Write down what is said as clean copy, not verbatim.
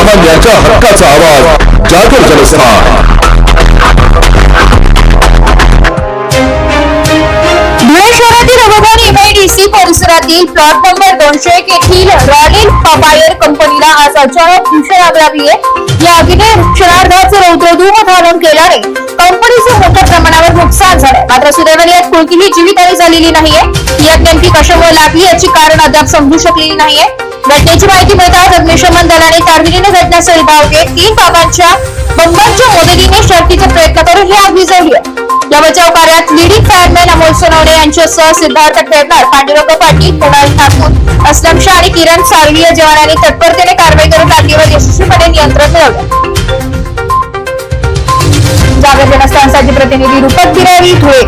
सर्वसामान्यांच्या हक्काचा आवाज जागर जनस्थान। एमआयडीसी परिसरातील प्लॉट नंबर 201 येथील रॉयल पापायर कंपनीला आज अचानक भीषण आग लागली आहे। या आगीने क्षणार्धाचे रौद्रधूम धारण केल्याने कंपनीचे मोठ्या प्रमाणावर नुकसान झाले, मात्र सुदैवाने यात कोणतीही जीवितहानी झालेली नाहीये। ही आग नेमकी कशामुळे लागली याची कारण अद्याप समजू शकलेली नाहीये। घटनेची माहिती मिळताच अग्निशमन दलाने तातडीने घटनास्थळी धाव घेत 3 बाबांच्या बंबांच्या मदतीने शर्थीचे प्रयत्न करून ही आग विझवली आहे। या बचाव कार्यात लीडिंग फायरमॅन अमोल सोनवणे यांच्यासह सिद्धार्थ खेरनार, पांडुरंग पाटील, कुणाल ठाकूर, असलम शाह आणि किरण सारवी या जवानांनी तत्परतेने कारवाई करून आगीवर यशस्वीपणे नियंत्रण मिळवले। जागर जनस्थानसाठी प्रतिनिधी रूपक किरारी, धुळे।